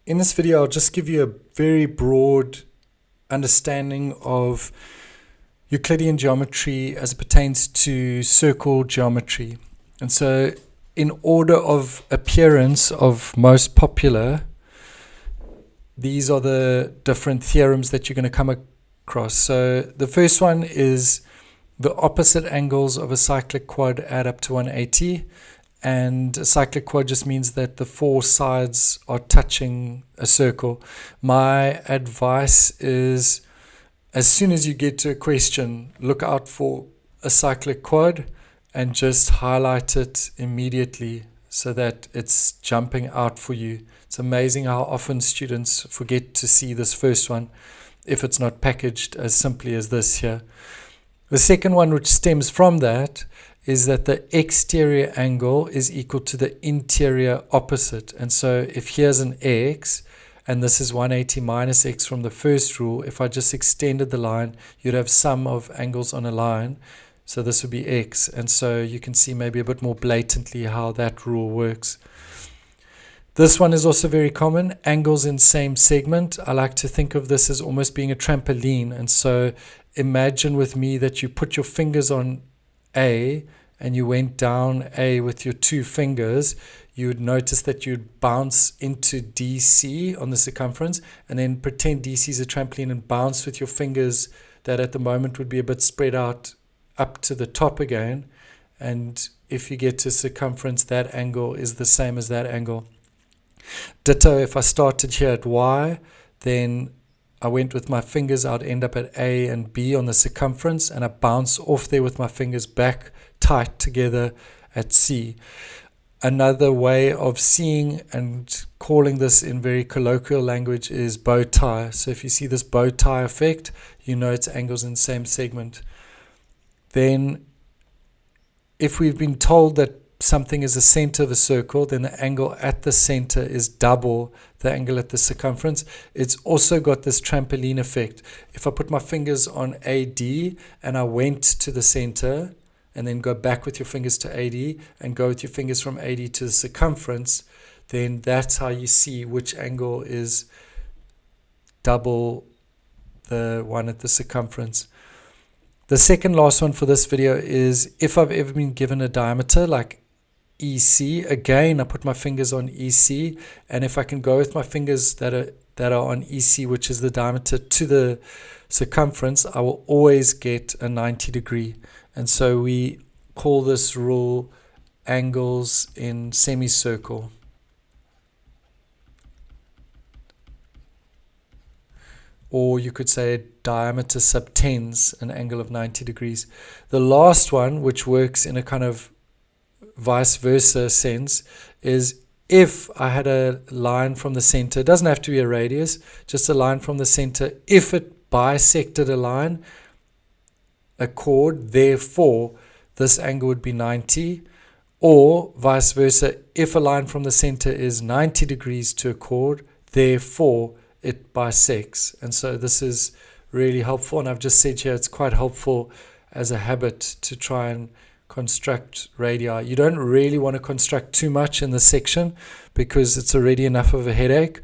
In this video, I'll just give you a very broad understanding of Euclidean geometry as it pertains to circle geometry. And so in order of appearance of most popular, these are the different theorems that you're going to come across. So the first one is the opposite angles of a cyclic quad add up to 180. And a cyclic quad just means that the four sides are touching a circle. My advice is, as soon as you get to a question, look out for a cyclic quad and just highlight it immediately so that it's jumping out for you. It's amazing how often students forget to see this first one if it's not packaged as simply as this here. The second one, which stems from that, is that the exterior angle is equal to the interior opposite. And so if here's an x, and this is 180 minus x from the first rule, if I just extended the line, you'd have sum of angles on a line. So this would be x. And so you can see maybe a bit more blatantly how that rule works. This one is also very common, angles in same segment. I like to think of this as almost being a trampoline. And so imagine with me that you put your fingers on A and you went down A with your two fingers, you would notice that you'd bounce into DC on the circumference and then pretend DC is a trampoline and bounce with your fingers that at the moment would be a bit spread out up to the top again. And if you get to circumference, that angle is the same as that angle. Ditto, if I started here at Y, then I went with my fingers, I'd end up at A and B on the circumference, and I bounce off there with my fingers back tight together at C. Another way of seeing and calling this in very colloquial language is bow tie. So if you see this bow tie effect, you know it's angles in the same segment. Then if we've been told that something is the center of a circle, then the angle at the center is double the angle at the circumference. It's also got this trampoline effect. If I put my fingers on AD and I went to the center and then go back with your fingers to AD and go with your fingers from AD to the circumference, then that's how you see which angle is double the one at the circumference. The second last one for this video is if I've ever been given a diameter like EC, again I put my fingers on EC, and if I can go with my fingers that are on EC, which is the diameter, to the circumference, I will always get a 90 degree. And so we call this rule angles in semicircle. Or you could say diameter subtends an angle of 90 degrees. The last one, which works in a kind of vice versa sense, is if I had a line from the center, it doesn't have to be a radius, just a line from the center, if it bisected a chord, therefore this angle would be 90, or vice versa, if a line from the center is 90 degrees to a chord, therefore it bisects. And so this is really helpful, and I've just said here it's quite helpful as a habit to try and construct radii. You don't really want to construct too much in this section because it's already enough of a headache,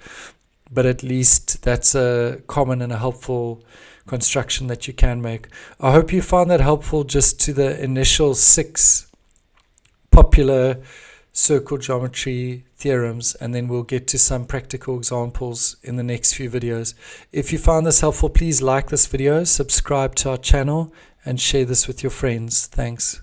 but at least that's a common and a helpful construction that you can make. I hope you found that helpful just to the initial 6 popular circle geometry theorems, and then we'll get to some practical examples in the next few videos. If you found this helpful, please like this video, subscribe to our channel, and share this with your friends. Thanks.